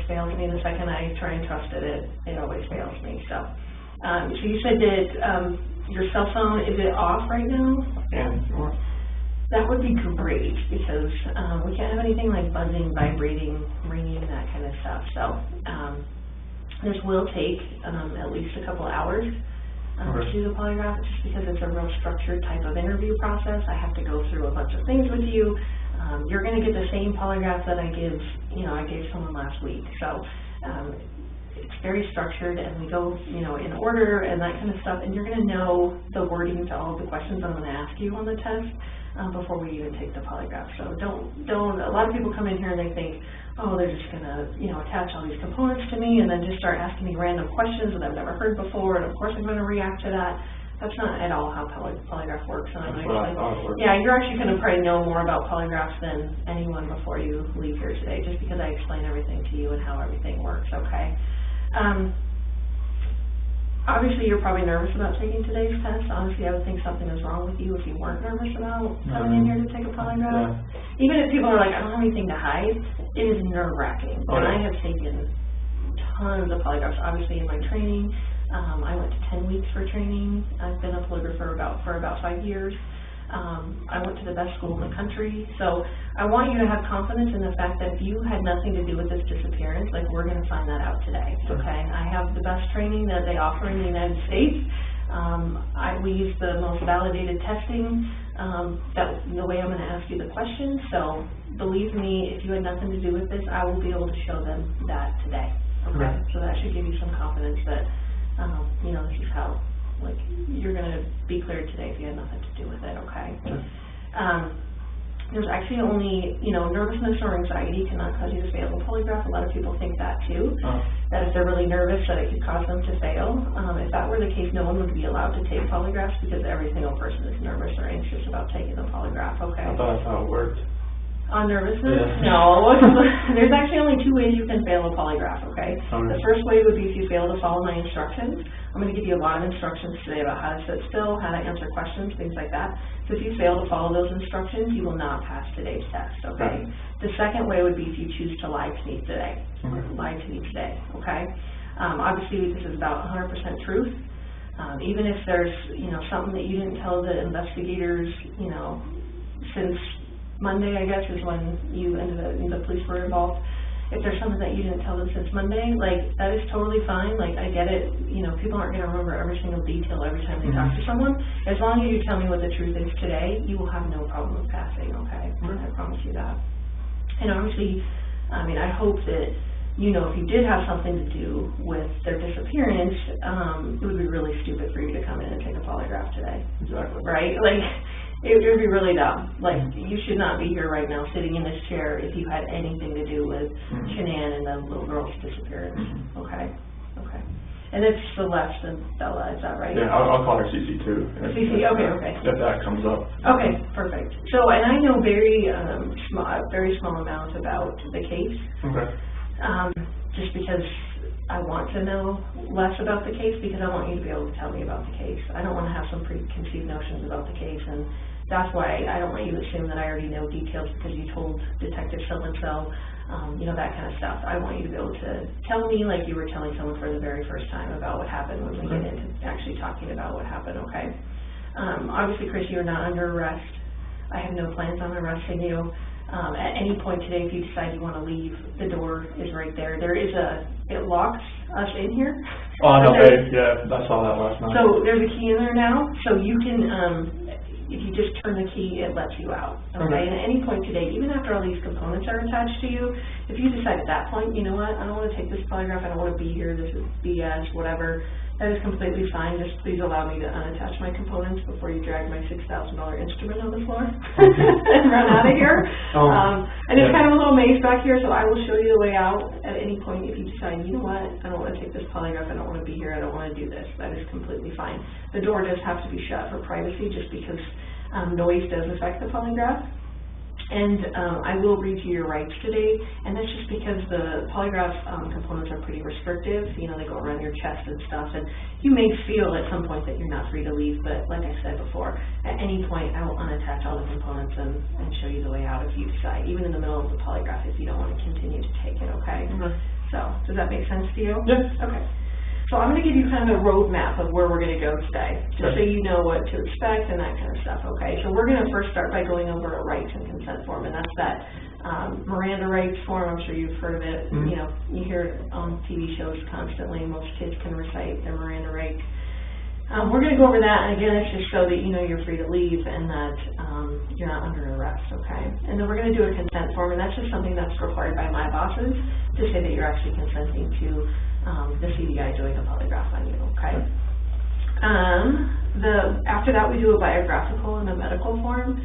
fails me. The second I try and trust it always fails me. So, so you said that your cell phone, is it off right now? Yeah. That would be great, because we can't have anything like buzzing, vibrating, ringing, that kind of stuff. So this will take at least a couple hours to do the polygraph, just because it's a real structured type of interview process. I have to go through a bunch of things with you. You're going to get the same polygraph that I gave someone last week. So it's very structured, and we go, in order and that kind of stuff, and you're going to know the wording to all of the questions I'm going to ask you on the test before we even take the polygraph. So don't, a lot of people come in here and they think, oh, they're just going to, attach all these components to me and then just start asking me random questions that I've never heard before, and of course I'm going to react to that. That's not at all how polygraph works. And That's what I thought it worked. Yeah, you're actually going to probably know more about polygraphs than anyone before you leave here today, just because I explain everything to you and how everything works, okay? Obviously, you're probably nervous about taking today's test. Honestly, I would think something is wrong with you if you weren't nervous about coming in here to take a polygraph. Yeah. Even if people are like, I don't have anything to hide, it is nerve-wracking. And I have taken tons of polygraphs, obviously, in my training. I went to 10 weeks for training. I've been a polygrapher for about 5 years. I went to the best school in the country. So I want you to have confidence in the fact that if you had nothing to do with this disappearance, like, we're going to find that out today, okay? I have the best training that they offer in the United States. We use the most validated testing, the way I'm going to ask you the questions. So believe me, if you had nothing to do with this, I will be able to show them that today, okay? So that should give you some confidence that, this is how, you're going to be cleared today if you had nothing to do with it, okay? There's actually only, nervousness or anxiety cannot cause you to fail a polygraph. A lot of people think that too, that if they're really nervous that it could cause them to fail. If that were the case, no one would be allowed to take polygraphs, because every single person is nervous or anxious about taking a polygraph, okay? I thought that's how it worked. On nervousness? Yeah. No. There's actually only 2 ways you can fail a polygraph, okay? The first way would be if you fail to follow my instructions. I'm going to give you a lot of instructions today about how to sit still, how to answer questions, things like that. So if you fail to follow those instructions, you will not pass today's test, okay? The second way would be if you choose to lie to me today. Lie to me today, okay? Obviously, this is about 100% truth. Even if there's, something that you didn't tell the investigators, since Monday, I guess, is when the police were involved. If there's something that you didn't tell them since Monday, that is totally fine. I get it. People aren't going to remember every single detail every time they talk to someone. As long as you tell me what the truth is today, you will have no problem with passing, okay? I promise you that. And obviously, I hope that, if you did have something to do with their disappearance, it would be really stupid for you to come in and take a polygraph today. Exactly. Right? It would be really dumb. You should not be here right now sitting in this chair if you had anything to do with Shanann and the little girl's disappearance. Okay? Okay. And it's Celeste and Bella, is that right? Yeah, I'll call her CC too. CC, okay. If that comes up. Okay, perfect. So, and I know very small amount about the case. Okay. Just because I want to know less about the case, because I want you to be able to tell me about the case. I don't want to have some preconceived notions about the case, and that's why I don't want you to assume that I already know details because you told Detective so-and-so, that kind of stuff. I want you to be able to tell me like you were telling someone for the very first time about what happened when we get into actually talking about what happened, okay? Obviously, Chris, you're not under arrest. I have no plans on arresting you. At any point today, if you decide you want to leave, the door is right there. It locks us in here. Oh, no, yeah, I saw that last night. So there's a key in there now, so you can, if you just turn the key, it lets you out, okay? And at any point today, even after all these components are attached to you, if you decide at that point, you know what, I don't want to take this polygraph, I don't want to be here, this is BS, whatever, that is completely fine. Just please allow me to unattach my components before you drag my $6,000 instrument on the floor and run out of here. And it's kind of a little maze back here, so I will show you the way out at any point if you decide, you know what, I don't want to take this polygraph, I don't want to be here, I don't want to do this. That is completely fine. The door does have to be shut for privacy just because noise does affect the polygraph. And I will read you your rights today, and that's just because the polygraph components are pretty restrictive. You know, they go around your chest and stuff, and you may feel at some point that you're not free to leave, but like I said before, at any point I will unattach all the components and show you the way out if you decide, even in the middle of the polygraph, if you don't want to continue to take it, okay? So Does that make sense to you? Yes. Okay. So I'm going to give you kind of a roadmap of where we're going to go today, just so you know what to expect and that kind of stuff, okay? So we're going to first start by going over a rights and consent form, and that's that Miranda rights form. I'm sure you've heard of it. Mm-hmm. You know, you hear it on TV shows constantly. Most kids can recite their Miranda rights. We're going to go over that, and again, it's just so that you know you're free to leave and that you're not under arrest, okay? And then we're going to do a consent form, and that's just something that's required by my bosses to say that you're actually consenting to the CDI doing a polygraph on you, okay? After that, we do a biographical and a medical form,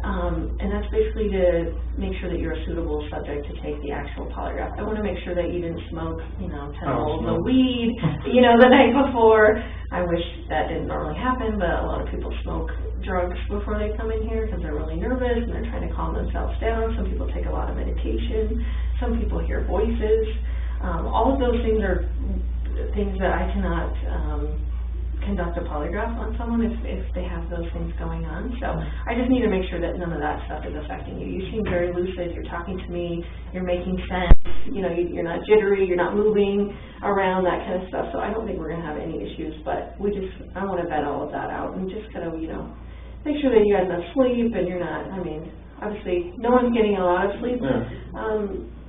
and that's basically to make sure that you're a suitable subject to take the actual polygraph. I want to make sure that you didn't smoke, 10 bowls of weed, the night before. I wish that didn't normally happen, but a lot of people smoke drugs before they come in here because they're really nervous and they're trying to calm themselves down. Some people take a lot of medication. Some people hear voices. All of those things are things that I cannot conduct a polygraph on someone if they have those things going on. So I just need to make sure that none of that stuff is affecting you. You seem very lucid. You're talking to me. You're making sense. You're not jittery. You're not moving around, that kind of stuff. So I don't think we're going to have any issues. But I want to vet all of that out and just kind of, make sure that you had enough sleep and you're not, obviously no one's getting a lot of sleep. Yeah.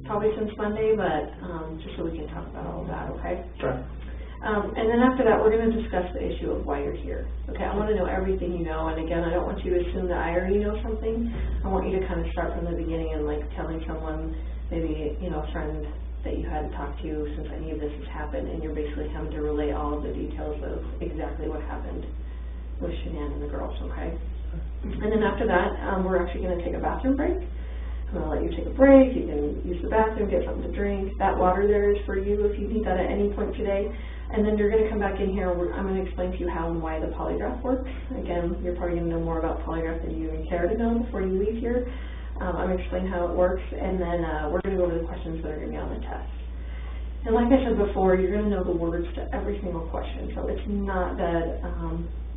Probably since Monday, but just so we can talk about all of that, okay? Sure. And then after that, we're going to discuss the issue of why you're here. Okay, I want to know everything you know, and again, I don't want you to assume that I already know something. I want you to kind of start from the beginning and like telling someone, maybe, a friend that you hadn't talked to since any of this has happened, and you're basically having to relay all of the details of exactly what happened with Shanann and the girls, okay? And then after that, we're actually going to take a bathroom break. I'm going to let you take a break. You can use the bathroom, get something to drink. That water there is for you if you need that at any point today. And then you're going to come back in here. I'm going to explain to you how and why the polygraph works. Again, you're probably going to know more about polygraph than you even care to know before you leave here. I'm going to explain how it works, and then we're going to go over the questions that are going to be on the test. And like I said before, you're going to know the words to every single question. So it's not that,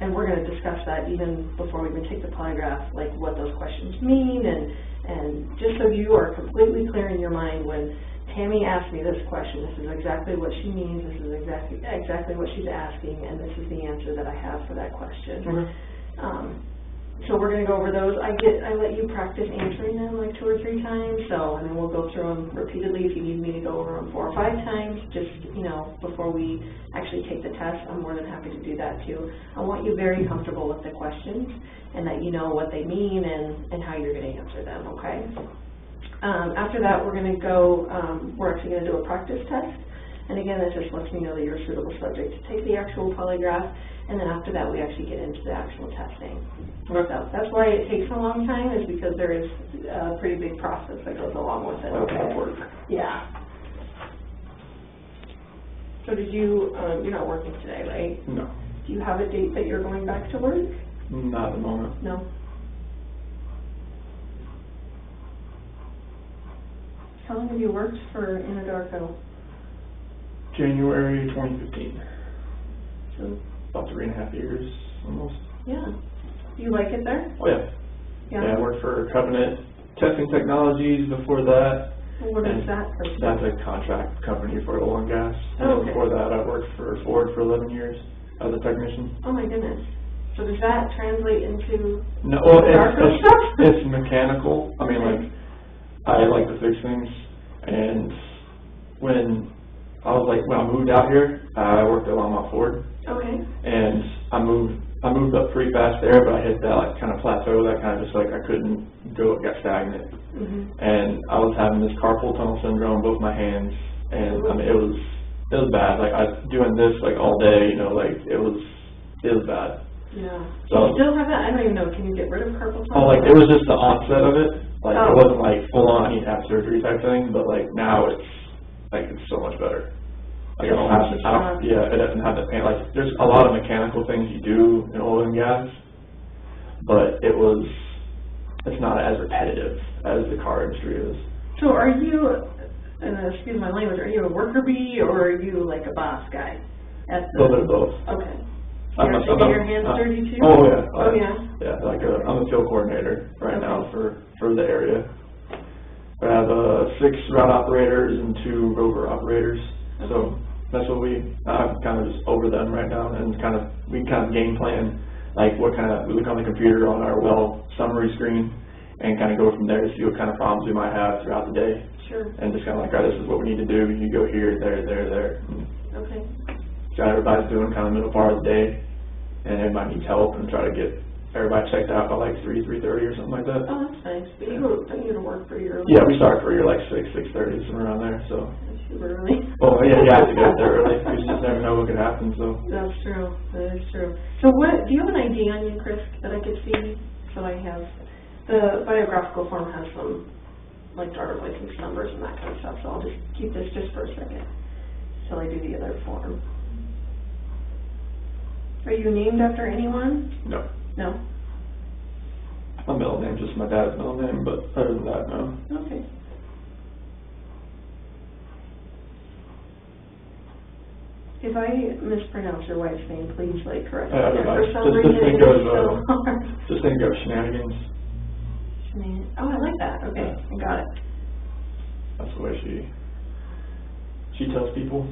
and we're going to discuss that even before we even take the polygraph, like what those questions mean, and just so you are completely clear in your mind when Tammy asked me this question, this is exactly what she means, this is exactly what she's asking, and this is the answer that I have for that question. Mm-hmm. So we're going to go over those. I let you practice answering them like 2 or 3 times, and then we'll go through them repeatedly if you need me to go over them 4 or 5 times, just, before we actually take the test. I'm more than happy to do that too. I want you very comfortable with the questions and that you know what they mean and how you're going to answer them, okay? After that, we're going to go, we're actually going to do a practice test. And again, that just lets me know that you're a suitable subject to take the actual polygraph. And then after that, we actually get into the actual testing. Okay. So that's why it takes a long time, is because there is a pretty big process that goes along with it. Okay. Work. Yeah. So did you, you're not working today, right? No. Do you have a date that you're going back to work? Not at the moment. No. How long have you worked for Anadarko? January 2015. So, about 3.5 years, almost. yeah. Do you like it there? Oh, yeah. Yeah, I worked for Covenant Testing Technologies before that. Well, what is that? That's a contract company for oil and gas. Oh, okay. Before that, I worked for Ford for 11 years as a technician. Oh, my goodness. So does that translate into No, well, stuff? it's mechanical. I mean, like, I like to fix things, and when I moved out here, I worked at Longmont Ford. Okay. And I moved up pretty fast there, but I hit that kind of plateau that kind of just I couldn't go, got stagnant. Mm-hmm. And I was having this carpal tunnel syndrome, both my hands, and I mean it was bad. Like I was doing this all day, it was bad. Yeah. So you still have that? I don't even know. Can you get rid of carpal tunnel? Oh, it was just the onset of it. It wasn't full on I need to have surgery type thing, but now it's so much better. It doesn't have the pain. There's a lot of mechanical things you do in oil and gas, but it's not as repetitive as the car industry is. So are you, excuse my language, are you a worker bee or are you a boss guy? Both of both. Okay. You have to get your hands dirty too? Oh yeah. Oh yeah. Yeah, I'm a field coordinator right now for the area. I have 6 route operators and 2 rover operators. Okay. So that's what I'm kind of just over them right now, and we game plan, like we look on the computer on our summary screen, and kind of go from there to see what kind of problems we might have throughout the day. Sure. And just kind of like, all right, this is what we need to do. You go here, there. Okay. Got everybody's doing kind of the middle part of the day, and everybody needs help, and try to get everybody checked out by like 3:30 or something like that. Oh, that's nice. But don't you go to work for your... Yeah, we start for your like 6:30, somewhere around there, so. That's super early. Well, yeah, you have to get there early. You just never know what could happen, so. That's true. That is true. So do you have an ID on you, Chris, that I could see? So I have... The biographical form has some, like, driver's license numbers and that kind of stuff, so I'll just keep this just for a second till I do the other form. Are you named after anyone? No. No? My middle name, just my dad's middle name, but other than that, no. Okay. If I mispronounce your wife's name, please, like, correct me. For some reason, it is so hard. Just think of Shenanigans. Oh, I like that. Okay, I got it. That's the way she tells people.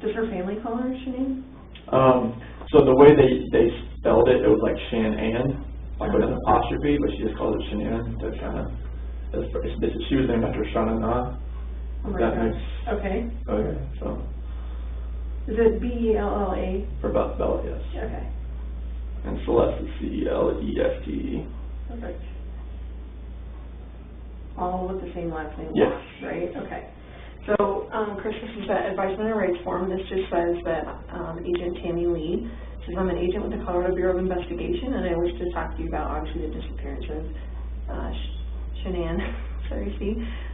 Does her family call her Shanann? So the way they spelled it, it was like Shanann, like with an apostrophe, but she just called it Shanann to kind of. She was named after Shanann. Oh my that gosh. makes. Okay. Okay, so. Is it B-E-L-L-A? For Bella, yes. Okay. And Celeste is C-E-L-E-S-T-E. Perfect. All with the same last name? Yes. Right? Okay. So, Chris, this is the advisement and rights form. This just says that Agent Tammy Lee says, I'm an agent with the Colorado Bureau of Investigation, and I wish to talk to you about, obviously, the disappearance of Shanann,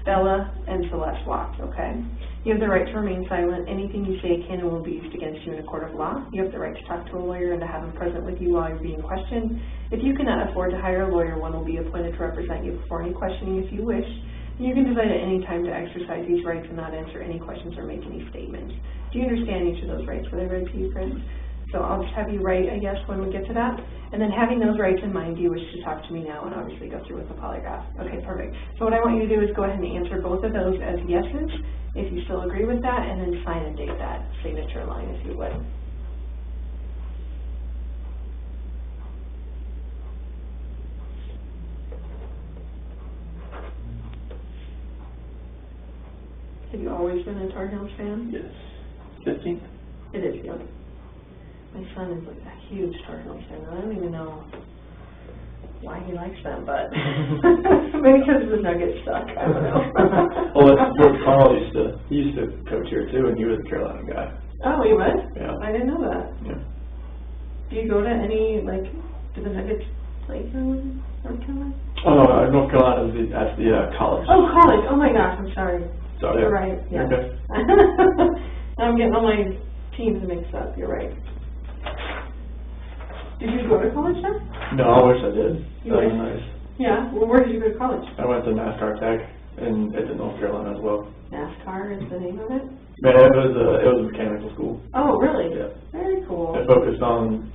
Bella, and Celeste Watts, okay? You have the right to remain silent. Anything you say can and will be used against you in a court of law. You have the right to talk to a lawyer and to have him present with you while you're being questioned. If you cannot afford to hire a lawyer, one will be appointed to represent you before any questioning if you wish. And you can decide at any time to exercise these rights and not answer any questions or make any statements. Do you understand each of those rights? Were they read to you, Chris? So I'll just have you write a yes when we get to that. And then having those rights in mind, do you wish to talk to me now and obviously go through with the polygraph? Okay, perfect. So what I want you to do is go ahead and answer both of those as yeses, if you still agree with that, and then sign and date that signature line if you would. Have you always been a Tar Heels fan? Yes. 15th? It is, yeah. My son is like a huge Tar Heels fan. I don't even know why he likes them, but maybe because the Nuggets suck. I don't know. Well, George Carl used to coach here too, and he was a Carolina guy. Oh, he was? Yeah. I didn't know that. Yeah. Do you go to any, like, do the Nuggets play Carolina? North Carolina? Oh, no, North Carolina is the college. Oh, college. Oh my gosh, I'm sorry. Sorry. You're right. Yeah. Okay. I'm getting all my teams mixed up. You're right. Did you go to college then? No, I wish I did. You That was wish? nice. Yeah. Well, where did you go to college? I went to NASCAR Tech it's in North Carolina as well. NASCAR is the name of it? Man, it was a mechanical school. Oh, really? Yeah. Very cool. It focused on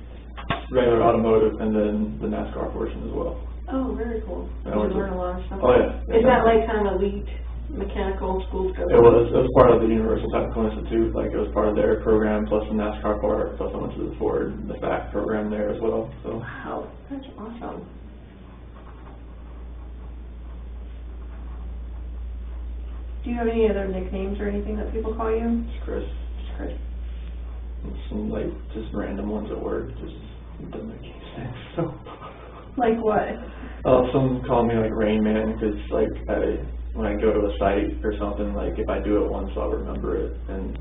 regular automotive and then the NASCAR portion as well. Oh, very cool. Did you learn a lot of stuff? Oh, yeah. Is that like kind of elite mechanical school to go to? It was part of the Universal Technical Institute. Like, it was part of their program, plus the NASCAR part, plus I went to the Ford, the FAC program there as well. So. Wow, that's awesome. Do you have any other nicknames or anything that people call you? Just Chris. Just Chris. And some, like, just random ones at work. Just doesn't make any sense. So. Like what? Some call me like Rain Man because like when I go to a site or something, like if I do it once, I'll remember it, and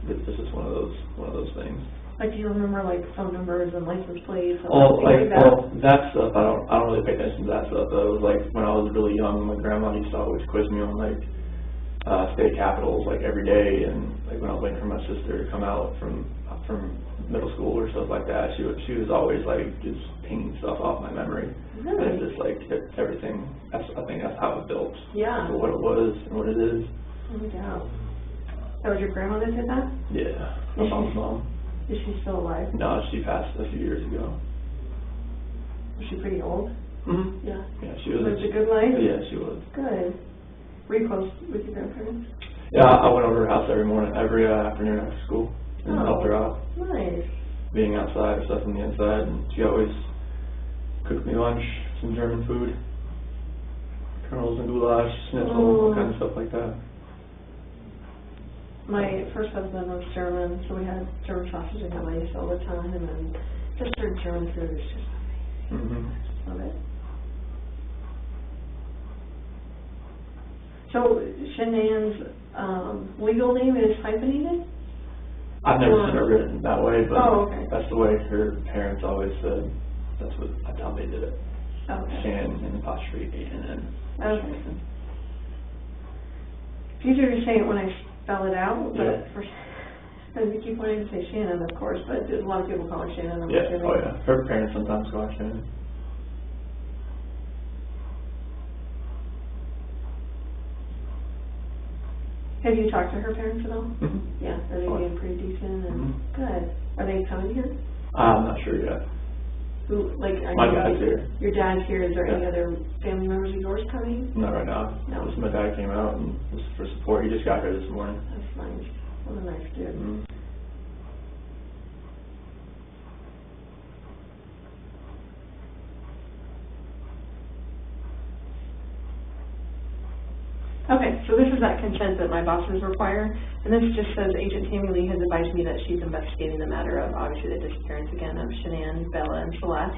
this is one of those things. Like, do you remember like phone numbers and license plates and that stuff I don't really pay attention to that stuff. Though. It was like when I was really young, my grandma used to always quiz me on like state capitals like every day, and like when I was waiting for my sister to come out from middle school or stuff like that, she was always like just pinging stuff off my memory. Really? And it's just like everything. I think that's how it built. Yeah. For what it was and what it is. Oh my God. That was your grandma that did that? Yeah. My mom's mom. Is she still alive? No, she passed a few years ago. Was she pretty old? Mm-hmm. Yeah. Yeah, she was. Lived a good life? Yeah, she was. Good. Were you close with your grandparents? Yeah, I went over to her house every afternoon after school, and helped her out. Nice. Being outside or stuff on the inside, and she always cooked me lunch, some German food, kernels and goulash, schnitzel, all kinds of stuff like that. My first husband was German, so we had German sausage and glaze all the time, and then just her German food is just amazing. Love it. So Shanann's legal name is hyphenated? I've never seen it written that way, but okay. That's the way her parents always said. That's how they did it. Okay. Shan and apostrophe A-N-N. Okay. It's easier to say it when I spell it out, but you keep wanting to say Shannon, of course, but a lot of people call her Shannon. I'm assuming. Oh yeah. Her parents sometimes call her Shannon. Have you talked to her parents at all? Yeah, are they being pretty decent and good? Are they coming here? I'm not sure yet. Who, like, my dad's here. Your dad's here. Is there any other family members of yours coming? Not right now. No. Just my dad came out and just for support. He just got here this morning. That's nice. What a nice dude. Okay, so this is that consent that my bosses require, and this just says Agent Tammy Lee has advised me that she's investigating the matter of, obviously, the disappearance again of Shanann, Bella, and Celeste.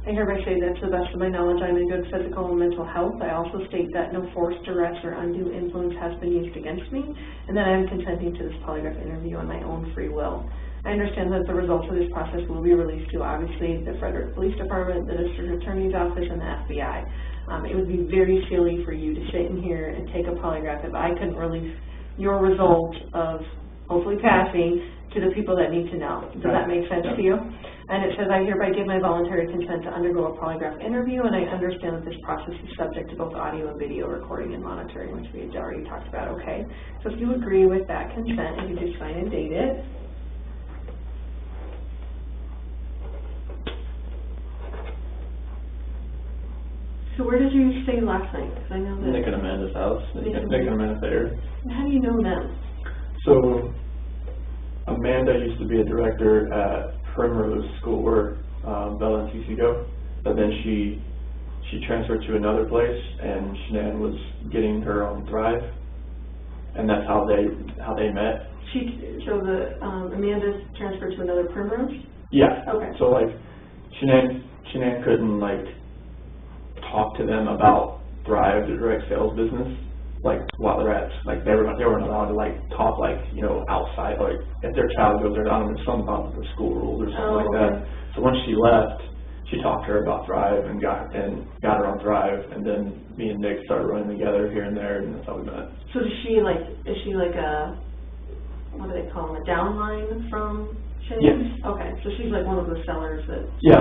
I hereby say that to the best of my knowledge I'm in good physical and mental health. I also state that no force, duress, or undue influence has been used against me, and that I am consenting to this polygraph interview on my own free will. I understand that the results of this process will be released to, obviously, the Frederick Police Department, the District Attorney's Office, and the FBI. It would be very silly for you to sit in here and take a polygraph if I couldn't release your result of hopefully passing to the people that need to know. Does that make sense to you? And it says, I hereby give my voluntary consent to undergo a polygraph interview, and I understand that this process is subject to both audio and video recording and monitoring, which we had already talked about, okay? So if you agree with that consent, you can just sign and date it. So where did you stay last night? Because I know that Nick and Amanda's house. Nick and Amanda there. How do you know them? So Amanda used to be a director at Primrose School where Bella and Cece go, but then she transferred to another place, and Shanann was getting her on Thrive, and that's how they met. So Amanda's transferred to another Primrose? Yeah. Okay. So like Shanann couldn't like talk to them about Thrive, the direct sales business, like while they're at, like they weren't allowed to like talk like, you know, outside, like if their child goes there, I don't know, something about the school rules or something like that. So when she left, she talked to her about Thrive and got her on Thrive, and then me and Nick started running together here and there, and that's how we met. So is she like a, what do they call them, a downline from Shanann? Yes. Okay, so she's like one of the sellers that yeah.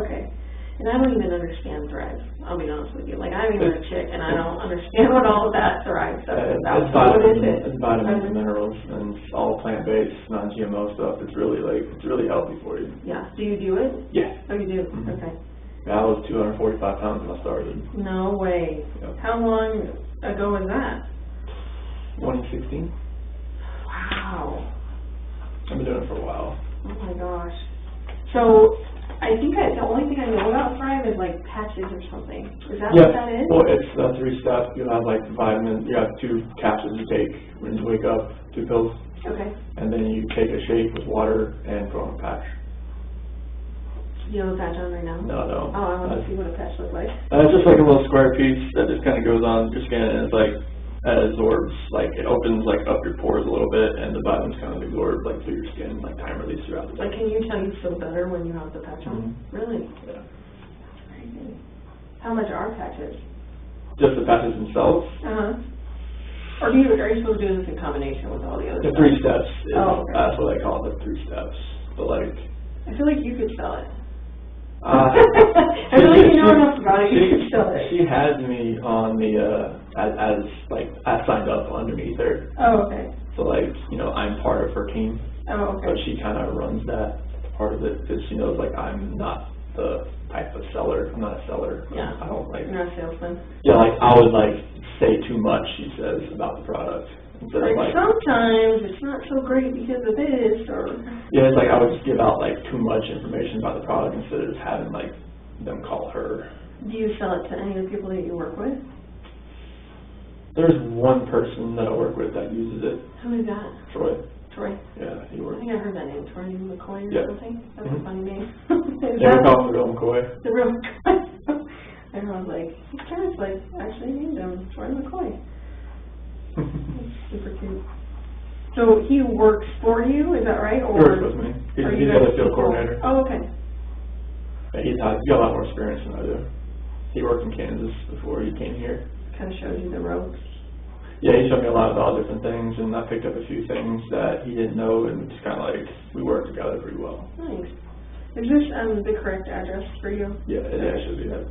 Okay. And I don't even understand Thrive. I'll be honest with you. Like, I'm even a chick, and I don't understand what all of that Thrive stuff is about. It's vitamins and minerals, and it's all plant-based, non-GMO stuff. It's really healthy for you. Yeah. Do you do it? Yeah. Oh, you do? Okay. Yeah, I was 245 pounds when I started. No way. Yep. How long ago was that? 2016. Wow. I've been doing it for a while. Oh my gosh. So I think the only thing I know about Thrive is like patches or something. Is that what that is? Well, it's 3 steps. You have like vitamins. You have 2 capsules you take when you wake up, 2 pills. Okay. And then you take a shake with water and put on a patch. Do you have a patch on right now? No. Oh, I want to see what a patch looks like. It's just like a little square piece that just kind of goes on your skin, and it's like absorbs, like it opens like up your pores a little bit, and the vitamins kind of absorb like through your skin, like time release throughout the day. Like, can you tell you feel better when you have the patch on? Really? Yeah. That's crazy. How much are patches? Just the patches themselves. Or are you supposed to do this in combination with all the other The stuff? 3 steps. Okay. That's what I call it, the 3 steps. But like, I feel like you could sell it. I feel like you know enough about it. You could sell it. She has me on the as I signed up underneath her. Oh, okay. So like, you know, I'm part of her team. Oh, okay. But she kind of runs that part of it because she knows like I'm not the type of seller. I'm not a seller. Yeah. I don't like. You're not a salesman. Yeah, like I would like say too much, she says, about the product. Instead of like, sometimes it's not so great because of this, or... Yeah, it's like I would just give out like too much information about the product instead of just having like them call her. Do you sell it to any of the people that you work with? There's one person that I work with that uses it. Who is that? Troy. Troy? Yeah, he I works. think I heard that name, Troy McCoy or Yeah. something. That's a funny name. Yeah, we call him the real McCoy. The real McCoy. Everyone's like, his parents like actually named him Troy McCoy. That's super cute. So he works for you, is that right? Or He works with me. He's the other field coordinator. Oh, okay. Yeah, he's got a lot more experience than I do. He worked in Kansas before he came here. Kind of shows you the ropes. Yeah, he showed me a lot about different things, and I picked up a few things that he didn't know, and just kind of like, we worked together pretty well. Nice. Is this the correct address for you? Yeah, it actually is.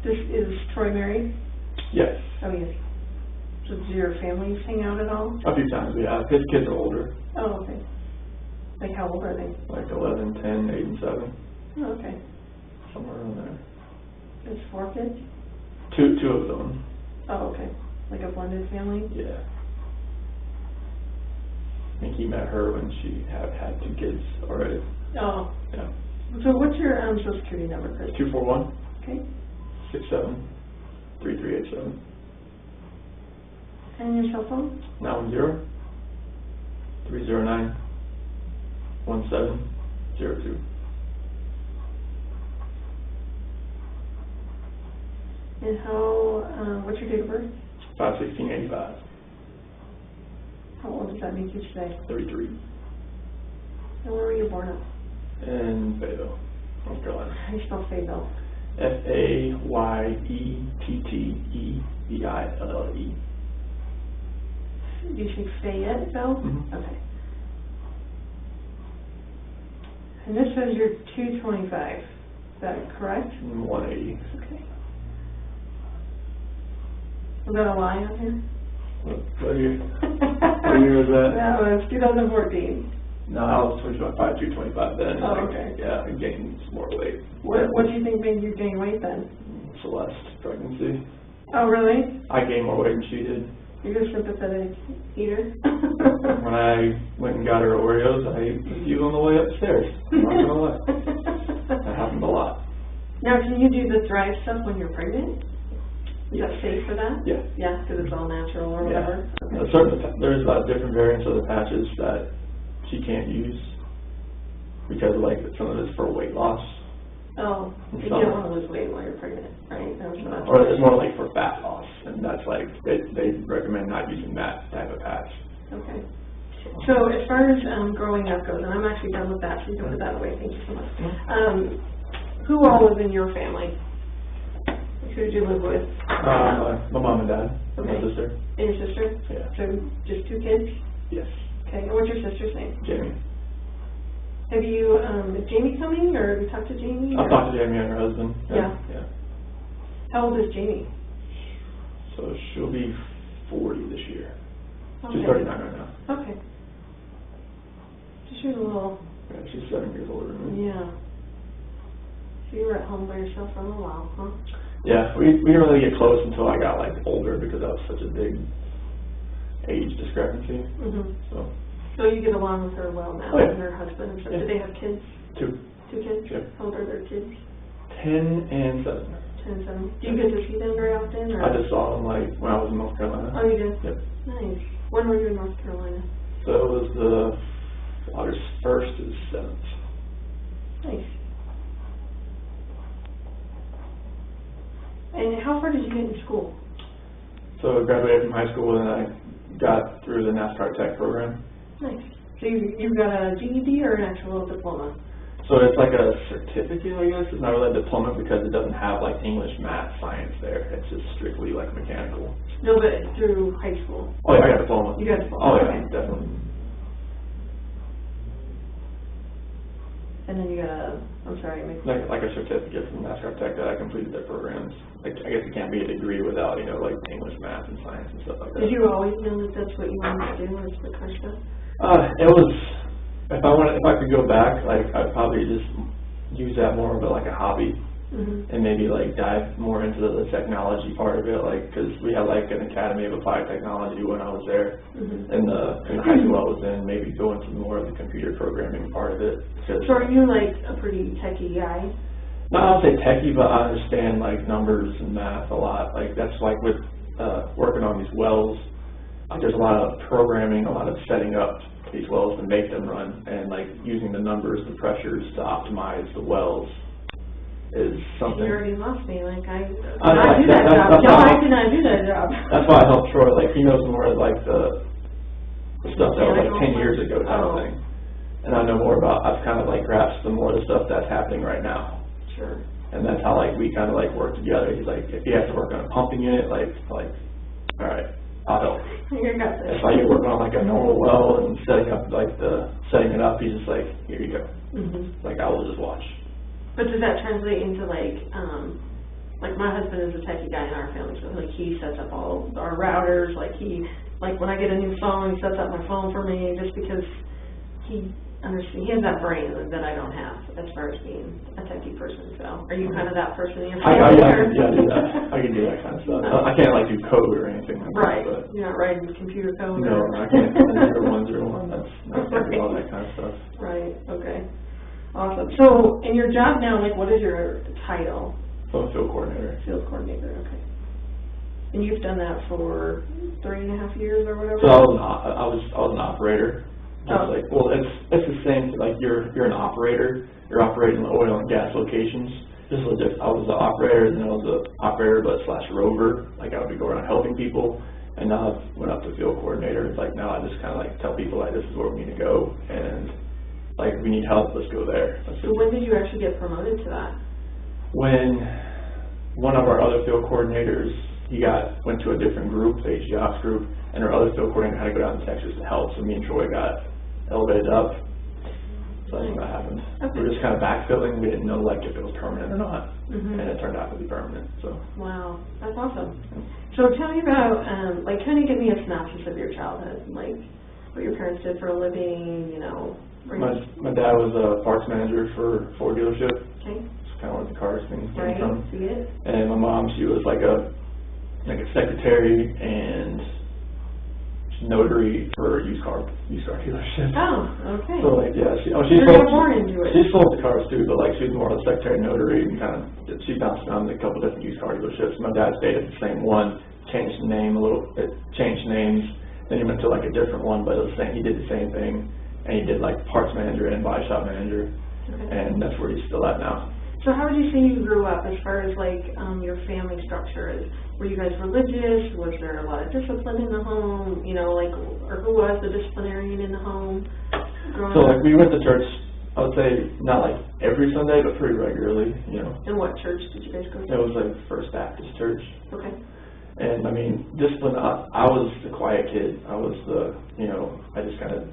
Is Troy married? Yes. Oh, yes. So do your families hang out at all? A few times, yeah. His kids are older. Oh, okay. Like how old are they? Like 11, 10, 8, and 7. Oh, okay. Somewhere around there. There's 4 kids? Two of them. Oh, okay. Like a blended family? Yeah. I think he met her when she had 2 kids already. Oh. Yeah. So what's your Social Security number, Chris? 241 Okay. 67 3387. And your cell phone? 910 309 1702. And how, what's your date of birth? 5/16/85. How old does that make you today? 33. And where were you born at? In Fayetteville, North Carolina. How do you spell Fayetteville? FAYETTEVILLE. Do you say Fayetteville? Mhm. Okay. And this says you're 225. Is that correct? 180. Okay. Was that a lie on here? What year was that? That was 2014. No, I was 225 then. Oh, like, okay. Yeah, I gained some more weight. What do you think made you gain weight then? Celeste pregnancy. Oh, really? I gained more weight than she did. You're a sympathetic eater? When I went and got her Oreos, I ate a few on the way upstairs. I'm not gonna lie. That happened a lot. Now, can you do the Thrive stuff when you're pregnant? Is that safe for that? Yeah. Yeah, because it's all natural or whatever? Yeah. Okay. There's different variants of the patches that she can't use because like some of it's for weight loss. Oh, you don't want to lose weight while you're pregnant, right? Or it's more like for fat loss, and that's like, they recommend not using that type of patch. Okay. So as far as growing up goes, and I'm actually done with that, so you can put that away, thank you so much. Who all live in your family? Who did you live with? My mom and dad, Okay. my sister. And your sister? Yeah. So just 2 kids? Yes. Okay, and what's your sister's name? Jamie. Have you, is Jamie coming, or have you talked to Jamie? I've talked to Jamie and her husband. Yeah. Yeah. How old is Jamie? So she'll be 40 this year. Okay. She's 39 right now. Okay. So she's a little... Yeah, she's 7 years older than me. Yeah. So you were at home by yourself for a little while, huh? Yeah, we didn't really get close until I got like older because that was such a big age discrepancy. Mm-hmm. So you get along with her well now, Oh, yeah. and her husband and stuff. Yeah. Do they have kids? 2. 2 kids? Yeah. How old are their kids? 10 and 7. 10 and 7. Do you get to see them very often? Or? I just saw them like when I was in North Carolina. Oh, you did? Yep. Nice. When were you in North Carolina? So it was the August 1st to the 7th. Nice. And how far did you get in school? So I graduated from high school and I got through the NASCAR Tech program. Nice. So you've got a GED or an actual diploma? So it's like a certificate, I guess. It's not really a diploma because it doesn't have like English, math, science there. It's just strictly like mechanical. No, but through high school. Oh yeah, I got a diploma. You got a diploma? Oh yeah, Okay. definitely. And then you got a, I'm sorry, Like a certificate from NASCAR Tech that I completed their programs. Like, I guess it can't be a degree without, like English, math, and science and stuff like that. Did you always know that that's what you wanted to do, was the car stuff? It was, if I could go back, like, I'd probably just use that more of like a hobby. And maybe like dive more into the technology part of it, like, because we had like an Academy of Applied Technology when I was there, in the high school I was in, maybe go into more of the computer programming part of it. So are you like a pretty techie guy? Not I would say techie, but I understand like numbers and math a lot. Like that's like with working on these wells, like there's a lot of programming, a lot of setting up these wells to make them run, and like using the numbers, the pressures to optimize the wells. Is something. You already lost me. Like I do that job. No, I did not do that job. That's why I helped Troy. Like he knows more like the stuff that was like 10 years ago type of thing, and I know more about. I've kind of like grasped the more of the stuff that's happening right now. Sure. And that's how like we kind of like work together. He's like, if he has to work on a pumping unit, like all right, I'll help. You got this. If I work on like a normal well and setting it up, he's just like, here you go. Like I will just watch. But does that translate into like my husband is a techie guy in our family, so like he sets up all our routers, like when I get a new phone, he sets up my phone for me just because he has that brain that I don't have as far as being a techie person. So are you kind of that person in your family? I do that. I can do that kind of stuff. I can't like do code or anything like right. that. Right. You're not writing computer code? No, I can't. 0101, that's all that kind of stuff. Right, okay. Awesome. So, in your job now, like, what is your title? I'm a field coordinator. Field coordinator, okay. And you've done that for 3.5 years or whatever? So I was an operator. Like, well, it's the same. Like you're an operator. You're operating the oil and gas locations. Just legit. I was an operator, and then I was an operator but / rover. Like I would be going around helping people. And now I went up to field coordinator. It's like now I just kind of like tell people like this is where we need to go and. Like, we need help, let's go there. So when did you actually get promoted to that? When one of our other field coordinators, he went to a different group, the HG Ops group, and our other field coordinator had to go down to Texas to help, so me and Troy got elevated up. So that's what happened. Okay. We were just kind of backfilling. We didn't know, like, if it was permanent or not, and it turned out to be permanent, so. Wow, that's awesome. So tell me about, like, kind of give me a synopsis of your childhood, like, what your parents did for a living, you know. My dad was a parts manager for a Ford dealership. Okay. It's kind of where the cars things came from. See it. And my mom, she was like a secretary and notary for used car dealerships. Oh, okay. So like she sold the cars too, but like she was more of a secretary and notary and kind of she bounced around a couple different used car dealerships. My dad stayed at the same one, changed the name a little bit, changed names. Then he went to like a different one, but it was the same. He did the same thing. And he did like parts manager and body shop manager, and that's where he's still at now. So how would you say you grew up as far as like your family structure? Were you guys religious? Was there a lot of discipline in the home? You know, like, or who was the disciplinarian in the home? So like we went to church, I would say not like every Sunday, but pretty regularly, you know. And what church did you guys go to? It was like First Baptist Church. Okay. And I mean, discipline, I was the quiet kid. I was I just kind of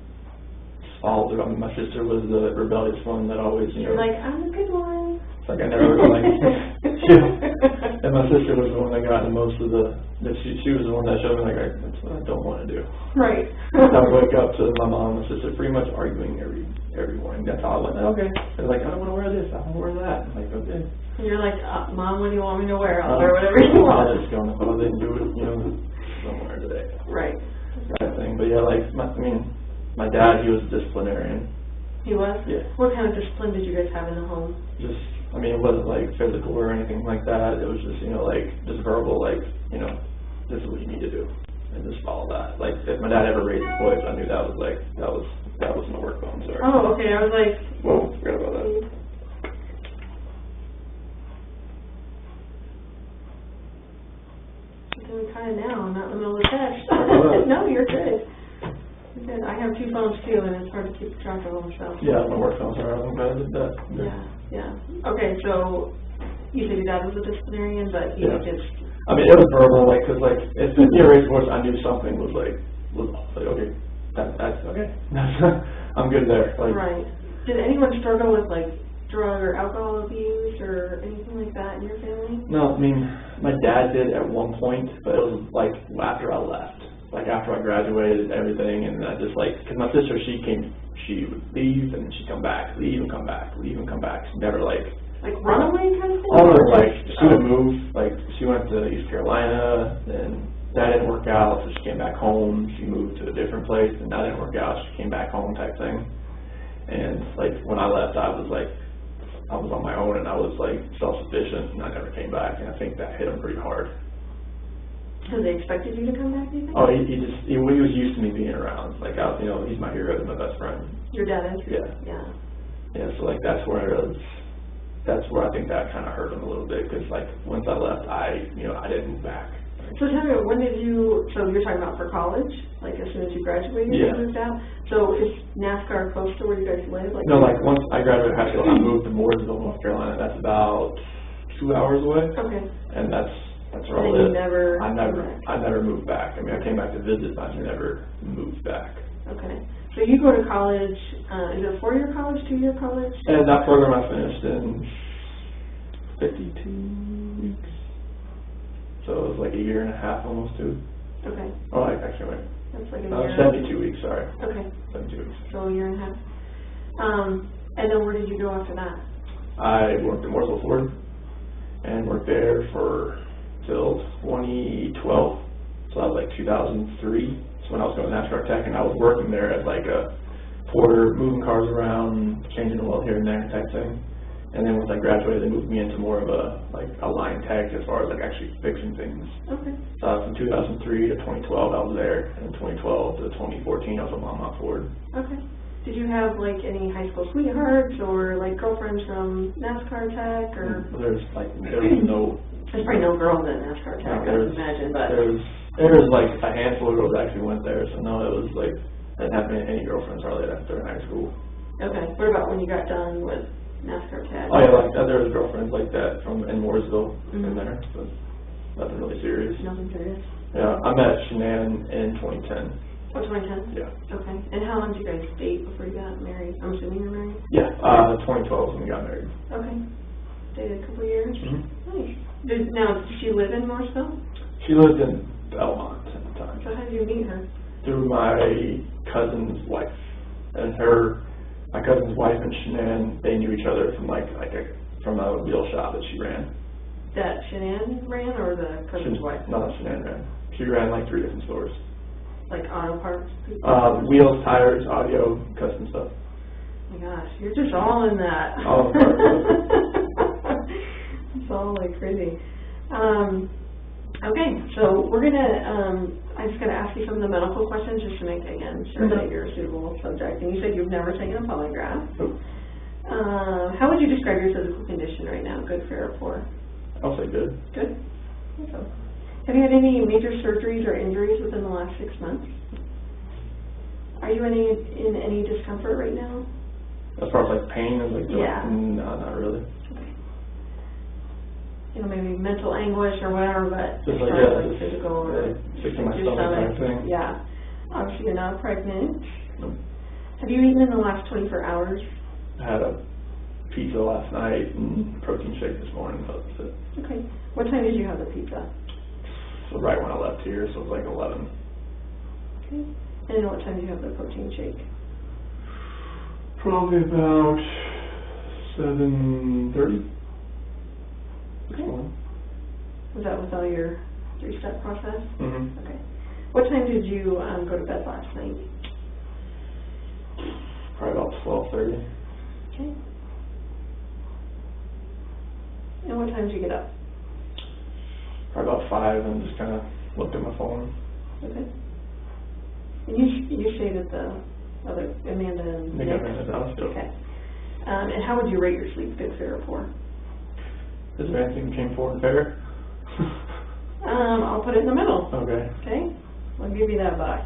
followed through. I mean, my sister was the rebellious one that always, You're like, I'm a good one. It's like I never like, and my sister was the one that got the most of she was the one that showed me like, that's what I don't want to do. Right. I would wake up to my mom and my sister pretty much arguing every morning. That's how I went, okay. They're like, I don't want to wear this, I want to wear that. I'm like, okay. And you're like, Mom, what do you want me to wear? I'll wear whatever you want. I was just going, if I didn't do it, somewhere today. Right. That thing. But yeah, like, my dad, he was a disciplinarian. He was? Yeah. What kind of discipline did you guys have in the home? Just, it wasn't like physical or anything like that. It was just, like, just verbal, like, this is what you need to do. And just follow that. Like, if my dad ever raised his voice, I knew that was my work phone, sorry. Oh, okay. I was like, whoa, forgot about that. I'm doing kind of now. I'm not in the middle of the text. No, you're good. Good. I have 2 phones too, and it's hard to keep track of them. So. Yeah, my work phones are. I'm glad I did that. Yeah. Okay, so you said your dad was a disciplinarian, but he just. It was verbal, like, cause like if he raised voice, I knew something was like okay, that's okay. I'm good there. Like. Right. Did anyone struggle with like drug or alcohol abuse or anything like that in your family? No, my dad did at one point, but it was like after I left. like after I graduated and everything, and I just like, cause my sister, she would leave and she'd come back, leave and come back, leave and come back. She never like runaway kind of thing? All of like, she would move, like she went to East Carolina, then that didn't work out, so she came back home. She moved to a different place, and that didn't work out. She came back home type thing. And like when I left, I was on my own, and I was like self-sufficient, and I never came back. And I think that hit him pretty hard. So they expected you to come back, do you think? Oh, he was used to me being around. Like, he's my hero, he's my best friend. Your dad is? Yeah. Yeah. Yeah, so like that's where I think that kind of hurt him a little bit, because like once I left, I didn't move back. So tell me, so you're talking about for college, like as soon as you graduated, yeah. You moved out? So is NASCAR close to where you guys live? Like, no, like once I graduated high school, I moved to Mooresville, North Carolina. That's about 2 hours away. Okay. And that's where I lived. I never moved back. I mean, I came back to visit, but I never moved back. Okay. So you go to college, is it a 4-year college, 2-year college? And that program I finished in 52 weeks. So it was like a year and a half, almost 2. Okay. Oh, actually, wait. That's like a year. 72 weeks, sorry. Okay. 72 weeks. So a year and a half. And then where did you go after that? I worked at Mooresville Ford and worked there till 2012. So that was like 2003. So when I was going to NASCAR Tech, and I was working there as like a porter, moving cars around, changing the oil here and there type thing. And then once I graduated, they moved me into more of a line tech as far as like actually fixing things. Okay. So from 2003 to 2012, I was there, and 2012 to 2014, I was at Mont Ford. Okay. Did you have like any high school sweethearts or like girlfriends from NASCAR Tech or? There was no. There's probably no girls at NASCAR Tech, I would imagine, but. There was like a handful of girls that actually went there, so no, it was like, I didn't have any girlfriends hardly after high school. Okay. What about when you got done with NASCAR Tech? Oh yeah, like there was girlfriends like that in Mooresville in there, but nothing really serious. Nothing serious? Yeah, I met Shanann in 2010. Oh, 2010? Yeah. Okay. And how long did you guys date before you got married? I'm assuming you're married? Yeah, 2012 when we got married. Okay. Dated a couple of years? Mm-hmm. Nice. Now, did she live in Mooresville? She lived in Belmont at the time. So how did you meet her? Through my cousin's wife. And my cousin's wife and Shanann, they knew each other from from a wheel shop that she ran. That Shanann ran, or the cousin's wife? No, that Shanann ran. She ran like 3 different stores. Like auto parts? Wheels, tires, audio, custom stuff. Oh my gosh, you're just all in that. All in It's all like crazy. Okay, so we're gonna, I'm just gonna ask you some of the medical questions just to make, again, sure that you're a suitable subject. And you said you've never taken a polygraph. Nope. How would you describe your physical condition right now? Good, fair, or poor? I'll say good. Good. Awesome. Have you had any major surgeries or injuries within the last 6 months? Are you in any discomfort right now? As far as like pain and like yeah. No, not really. Okay. You know, maybe mental anguish or whatever, but just as like, far as like physical or fixing my stomach type thing. Yeah. Obviously you're not pregnant. Nope. Have you eaten in the last 24 hours? I had a pizza last night and protein shake this morning. That's it. Okay. What time did you have the pizza? So right when I left here, so it was like 11. Okay. And what time did you have the protein shake? Probably about 7:30. Okay. Was that with all your 3-step process? Mm-hmm. Okay. What time did you go to bed last night? Probably about 12:30. Okay. And what time did you get up? Probably about 5 and just kind of looked at my phone. Okay. And you stayed at the other Amanda and Nico and I was still. Okay. And how would you rate your sleep, good, fair, or poor? Is there anything came forward fair? I'll put it in the middle. Okay. Okay? I'll give you that box.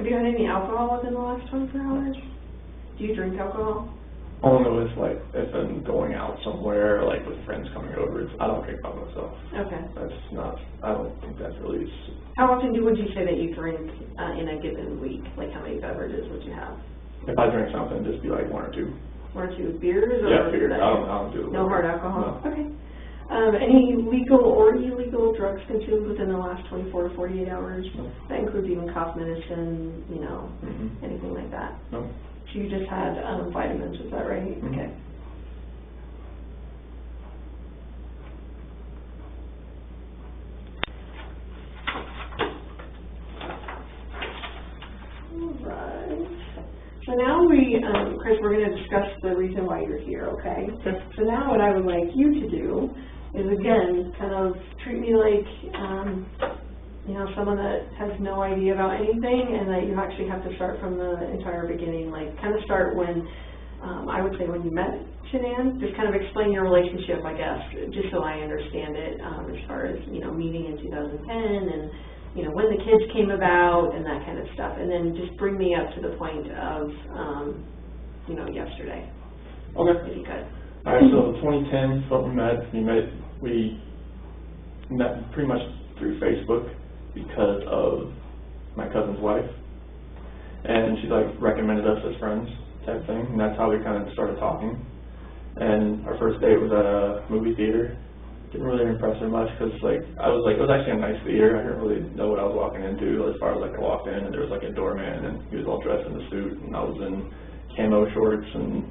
Have you had any alcohol within the last 24 hours? Do you drink alcohol? Only with, like, if I'm going out somewhere, like, with friends coming over. I don't drink by myself. Okay. That's not, I don't think that's really... How often would you say that you drink in a given week? Like, how many beverages would you have? If I drink something, just be like 1 or 2. 1 or 2 beers? Or yeah, beers. I don't do it. No hard alcohol? No. Okay. Any legal or illegal drugs consumed within the last 24 to 48 hours? No. That includes even cough medicine, you know, anything like that? No. So you just had vitamins, is that right? Okay. Alright. So now Chris, we're going to discuss the reason why you're here, okay? So now what I would like you to do is, again, kind of treat me like, you know, someone that has no idea about anything, and that you actually have to start from the entire beginning, like kind of start when, I would say when you met Shanann, just kind of explain your relationship, I guess, just so I understand it, as far as, you know, meeting in 2010 and, you know, when the kids came about and that kind of stuff, and then just bring me up to the point of, you know, yesterday. Okay. If you could. All right, so 2010 is what we met pretty much through Facebook because of my cousin's wife, and she like recommended us as friends type thing, and that's how we kind of started talking. And our first date was at a movie theater. Didn't really impress her much because it was actually a nice theater. I didn't really know what I was walking into as far as like I walked in and there was like a doorman and he was all dressed in a suit and I was in camo shorts and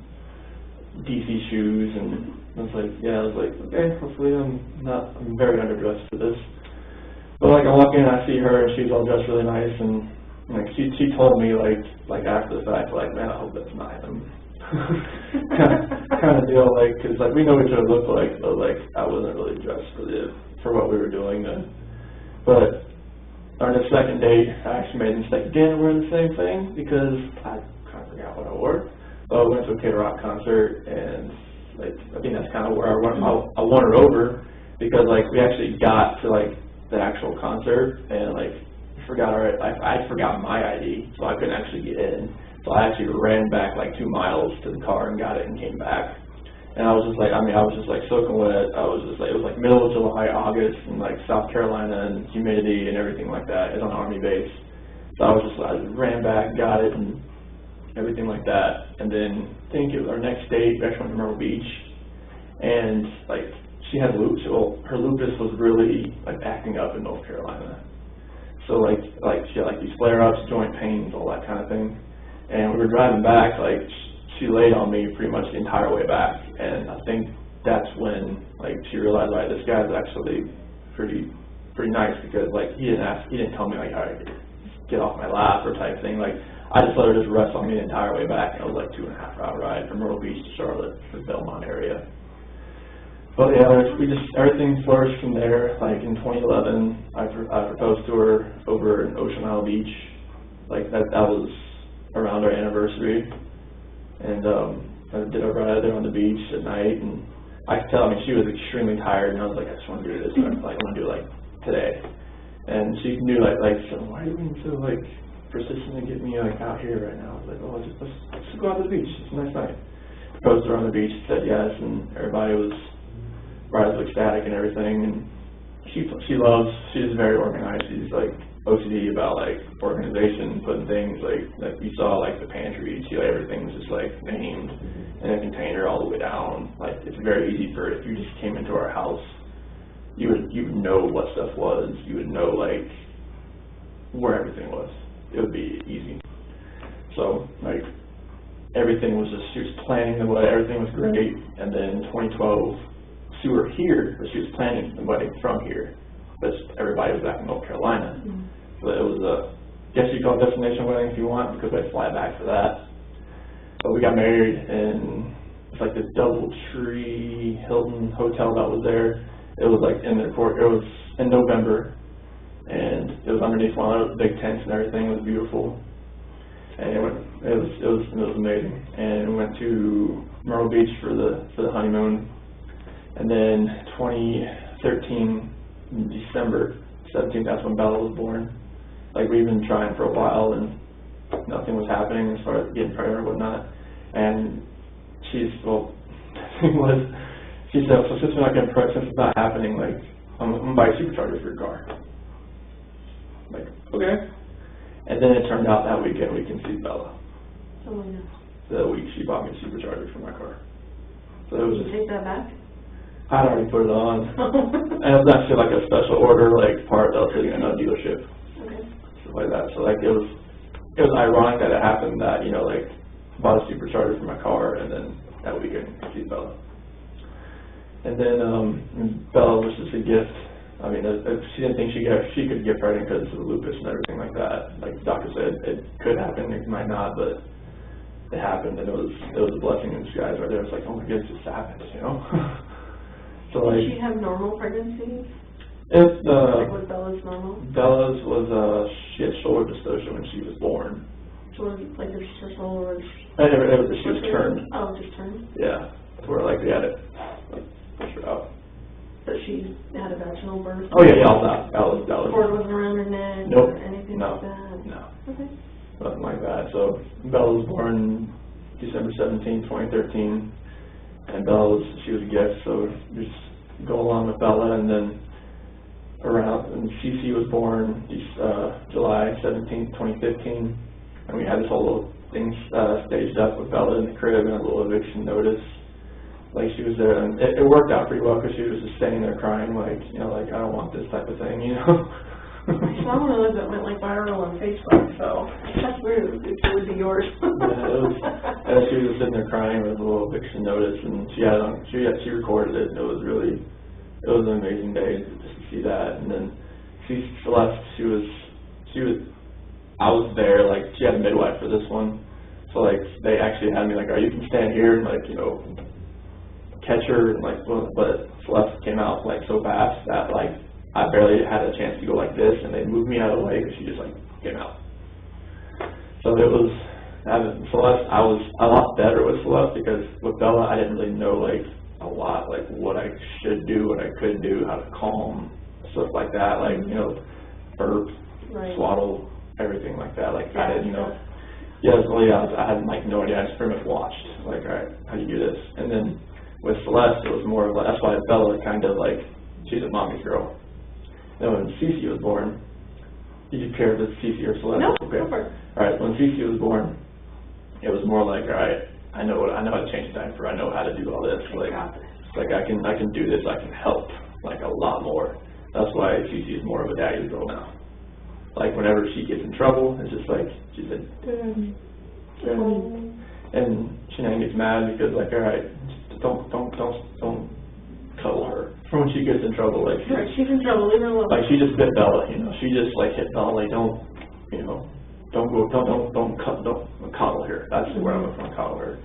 DC shoes, and I was like, okay, hopefully I'm very underdressed for this. But like I walk in and I see her and she's all dressed really nice, and like she told me like after the fact, like, man, I hope that's not him. kind of deal, like, because like we know what each other look like, but like I wasn't really dressed for what we were doing then. But on the second date, I actually made a mistake again. We're in the same thing because I kind of forgot what I wore. But we went to a Kid Rock concert, and like I think that's kind of where I won her over, because like we actually got to like the actual concert, and like I forgot my ID, so I couldn't actually get in. So I actually ran back like 2 miles to the car and got it and came back. And I was just like, I was just like soaking wet. I was just like, it was like middle of July, August, in like South Carolina, and humidity and everything like that. It's on Army base. So I ran back, got it, and everything like that. And then I think it was our next date, we actually went to Myrtle Beach, and like she had lupus. Well, her lupus was really like acting up in North Carolina. So like she had like these flare-ups, joint pains, all that kind of thing. And we were driving back, like she laid on me pretty much the entire way back. And I think that's when like she realized, like, this guy's actually pretty nice, because like he didn't tell me like, all right, get off my lap or type thing. Like I just let her just rest on me the entire way back. And it was like 2.5 hour ride from Myrtle Beach to Charlotte, the Belmont area. But yeah, everything flourished from there. Like in 2011, I proposed to her over in Ocean Isle Beach. Like that was around our anniversary, and I did a ride there on the beach at night, and I could tell, she was extremely tired, and I was like, I just want to do this. I want to do it like today. And she knew like so why are you being so like persistent to get me like out here right now? I was like, oh, let's go out to the beach. It's a nice night. Proposed to her on the beach, said yes, and everybody was ecstatic and everything. And she's very organized. She's like OCD about like organization, putting things like you saw like the pantry. Everything was just like named in a container all the way down. Like it's very easy for, if you just came into our house, you would know what stuff was. You would know like where everything was. It would be easy. So like everything was just, she was planning the wedding. Everything was great. And then 2012, she was here, but she was planning the wedding from here. But everybody was back in North Carolina. So it was guess you call it destination wedding if you want, because I fly back for that. But we got married in, it's like the DoubleTree Hilton hotel that was there. It was like in the court. It was in November, and it was underneath one of those big tents and everything. It was beautiful, and it was amazing. And we went to Myrtle Beach for the honeymoon, and then 2013 in December 17th, that's when Bella was born. Like we've been trying for a while, and nothing was happening as far as getting pregnant or whatnot. And she said, so since we're not getting pregnant, since it's not happening, like, I'm going to buy a supercharger for your car. I'm like, okay. And then it turned out that weekend we conceived Bella. Oh, no. The week she bought me a supercharger for my car. So it was Did you take that back? I'd already put it on. And it was actually like a special order, like, part that was sitting in a dealership. Okay. Stuff like that. So, like, it was ironic that it happened that, you know, like, bought a supercharger for my car, and then that weekend conceived Bella. And then Bella was just a gift. I mean, she didn't think she could get pregnant because of the lupus and everything like that. Like the doctor said, it could happen, it might not, but it happened, and it was a blessing in disguise right there. It's like, oh my goodness, it just happened, you know? So, like, did she have normal pregnancies? Like, was Bella's normal? Bella's was, she had shoulder dystocia when she was born. So was it like her shoulder was... She was turned. Oh, just turned? Yeah. Where, like, they had it, like, push her out. But she had a vaginal birth? Oh, yeah, all that. That was. Cord wasn't around her neck? Nope. Or anything No. like that? No. Okay. Nothing like that. So, Bella was born December 17, 2013. And she was a gift, so just go along with Bella, and then and Cece was born July 17, 2015, and we had this whole little thing staged up with Bella in the crib and a little eviction notice. Like, she was there, and it worked out pretty well because she was just standing there crying, like, you know, like, I don't want this type of thing, you know? I saw one of those that went like viral on Facebook, so that's weird. It would be yours. Yeah, and she was just sitting there crying with a little eviction notice, and she recorded it, and it was an amazing day just to see that. And then Celeste, I was there, like, she had a midwife for this one, so, like, they actually had me, like, you can stand here and, like, you know, catch her, and, like, but Celeste came out, like, so fast that, like, I barely had a chance to go like this, and they moved me out of the way because she just, like, came out. So it was, Celeste, I was a lot better with Celeste because with Bella, I didn't really know, like, a lot, like, what I should do, what I could do, how to calm, stuff like that, like, you know, burp, swaddle, everything like that. Like, I didn't, you know, I had, like, no idea. I just pretty much watched, like, all right, how do you do this? And then with Celeste, it was more of, like, that's why Bella kind of, like, she's a mommy's girl. Then when Cece was born, did you care if it's Cece or Celeste? No, okay. Go for it. All right, when Cece was born, it was more like, all right, I know how to change a diaper. I know how to do all this. Like I can do this. I can help, like, a lot more. That's why Cece is more of a daddy's girl now. Like, whenever she gets in trouble, it's just like, she said, Daddy. And Shanann gets mad because, like, all right, don't cuddle her. When she gets in trouble, like, she's in trouble, leave her alone. Like, she just bit Bella, you know. She just, like, hit Bella, like, don't coddle her. That's where I'm going to coddle her.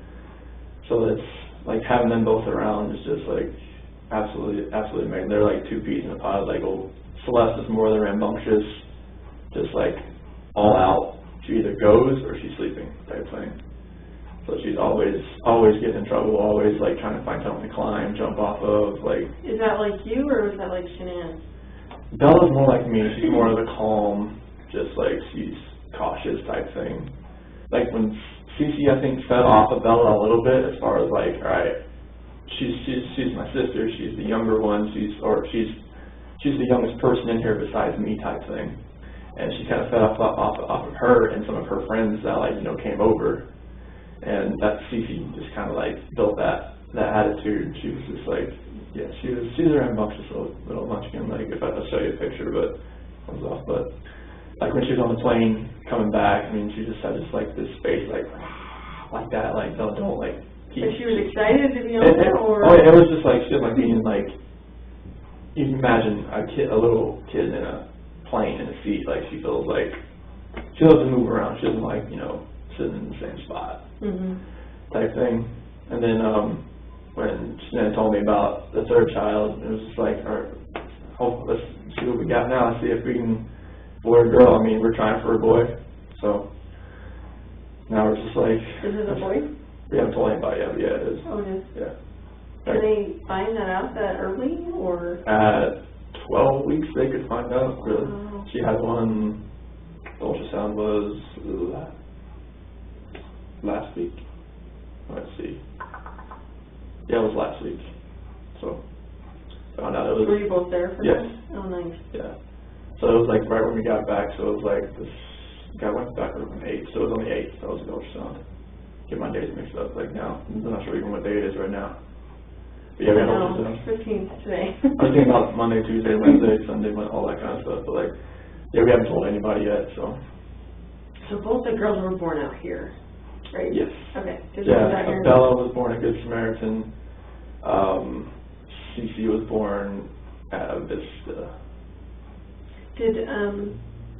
So it's like having them both around is just like absolutely amazing. They're like two peas in a pod. Like, Celeste is more rambunctious, just like all out. She either goes or she's sleeping type thing. So she's always getting in trouble, always like trying to find something to climb, jump off of. Like, is that like you or is that like Shanann? Bella's more like me. She's more of the calm, just like she's cautious type thing. Like when Cece, I think, fed off of Bella a little bit as far as like, all right, she's my sister. She's the younger one. She's the youngest person in here besides me type thing. And she kind of fed off of her and some of her friends that, like, you know, came over. And that Cece just kind of like built that attitude. She was just like, yeah, she's a rambunctious little munchkin. Like, if I could show you a picture, but it was off. But like when she was on the plane coming back, I mean, she just had like this face like that. Like, don't like. But she was excited to be on there, or? Oh yeah, it was just like she was like being like. You can imagine a little kid in a plane in a seat. Like, she feels like she loves to move around. She doesn't like, you know, sitting in the same spot. Type thing. And then when Shanann told me about the third child, it was just like, all right, let's see what we got now, see if we can, boy or girl. I mean, we're trying for a boy, so now we're just like. Is it a boy? We haven't told anybody yet, but yeah, it is. Oh, it is? Yeah. Can they find that out that early, or? At 12 weeks they could find out, really. Oh. She had one, the ultrasound was last week. Let's see. Yeah, it was last week. So, found out it was... Were you both there for yes. that? Oh, nice. Yeah. So it was like right when we got back, so it was like this guy went back on the 8th, so it was on the 8th, that was the ultrasound. Get my days mixed up, like now. I'm not sure even what day it is right now. But yeah, we had ultrasound. 15th today. I was thinking about Monday, Tuesday, Wednesday, Sunday, all that kind of stuff, but like, yeah, we haven't told anybody yet, so. So both the girls were born out here, right? Yes. Okay. Yeah, Bella was born at Good Samaritan. Cece was born at Vista. Did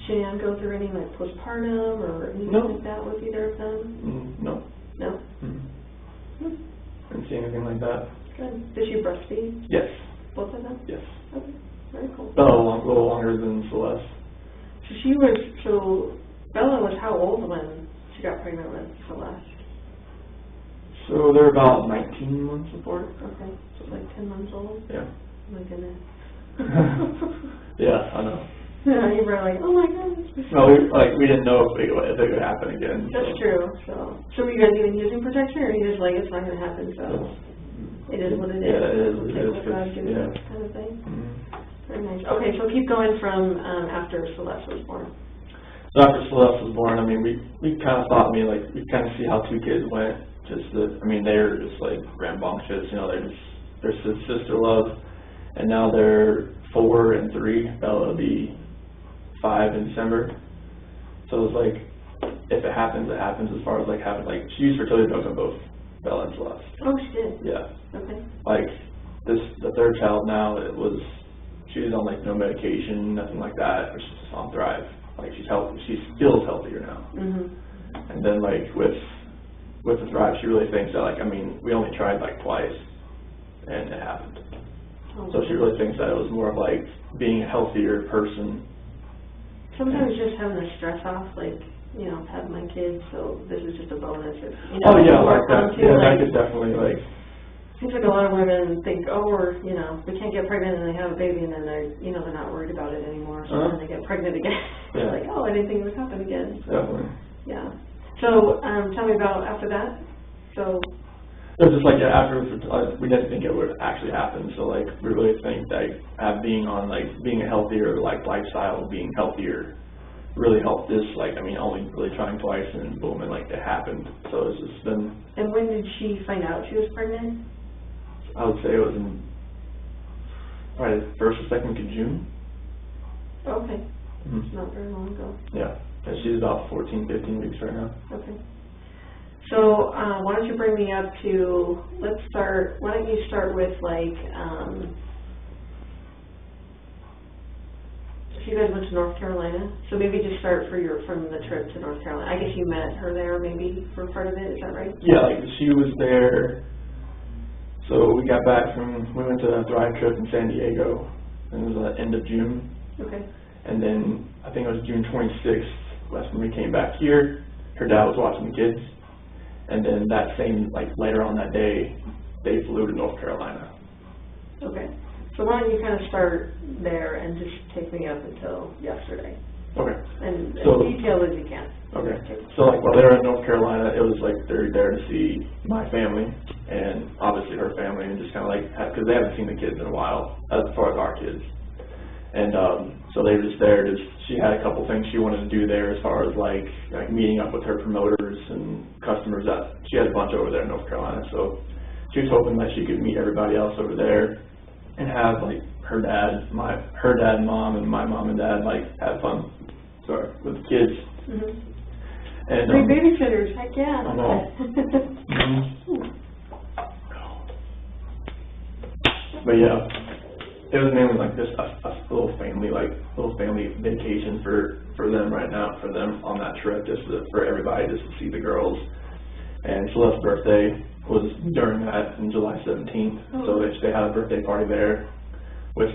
Shanann go through any like postpartum or anything like that with either of them? No. No? Didn't see anything like that. Good. Did she breastfeed? Yes. Both of them? Yes. Okay. Very cool. Bella a little longer than Celeste. So Bella was how old when she got pregnant with Celeste? So they're about 19 months apart. Okay. So like 10 months old? Yeah. Oh my goodness. Yeah, I know. Yeah, you were like, oh my goodness. No, we didn't know if it would happen again. That's true. So were you guys even using protection, or are you just like, it's not going to happen, so it is what it is? Yeah, it is. We'll take what God gives us, kind of thing. Very nice. Okay, so keep going from after Celeste was born. So after Celeste was born, I mean, we kind of thought, we kind of see how two kids went. They're just like rambunctious, they're sister love, and now they're 4 and 3. Bella will be 5 in December. So it was like, if it happens, it happens. As far as like having she used fertility drugs on both Bella and Celeste. Oh, she did. Yeah. Okay. The third child now, she was on no medication, nothing like that. She's just on Thrive. She's healthy. She feels healthier now. And then with the Thrive, she really thinks that we only tried twice, and it happened. Oh, so she really thinks that it was more of being a healthier person. Sometimes just having the stress off, having my kids, so this is just a bonus. Oh yeah, that. Yeah, that could definitely Seems like a lot of women think, oh, we can't get pregnant, and they have a baby, and then they're not worried about it anymore. So then they get pregnant again. Yeah. Like, oh, I didn't think it would happen again. So, definitely. Yeah. So tell me about after that. So. It was just after we didn't think it would actually happen. So we really think that being a healthier lifestyle, being healthier, really helped this. Only really trying twice, and boom, and it happened. So it's just been. And when did she find out she was pregnant? I would say it was in probably the 1st or 2nd week of June. Okay. It's not very long ago. Yeah. She's about 14, 15 weeks right now. Okay. So why don't you bring me up to, why don't you start with if you guys went to North Carolina, so maybe just start from the trip to North Carolina. I guess you met her there maybe for part of it, is that right? Yeah, she was there. So we got back we went to a Thrive trip in San Diego, and it was the end of June. Okay. And then I think it was June 26th, that's when we came back here. Her dad was watching the kids. And then that same, later on that day, they flew to North Carolina. Okay. So why don't you kind of start there and just take me up until yesterday. Okay. And as detailed as you can. Okay. So while they were in North Carolina, it was they're there to see my family and obviously her family, and just kind of because they haven't seen the kids in a while, as far as our kids. And so they were just there. She had a couple things she wanted to do there, as far as meeting up with her promoters and customers. That she had a bunch over there in North Carolina, so she was hoping that she could meet everybody else over there and have her dad, mom, and my mom and dad have fun. Sorry, with the kids. And great babysitters, heck yeah. I know. But yeah. It was mainly just a little family vacation for them right now, for them on that trip, for everybody, just to see the girls. And Celeste's birthday was during that, on July 17th. So they had a birthday party there with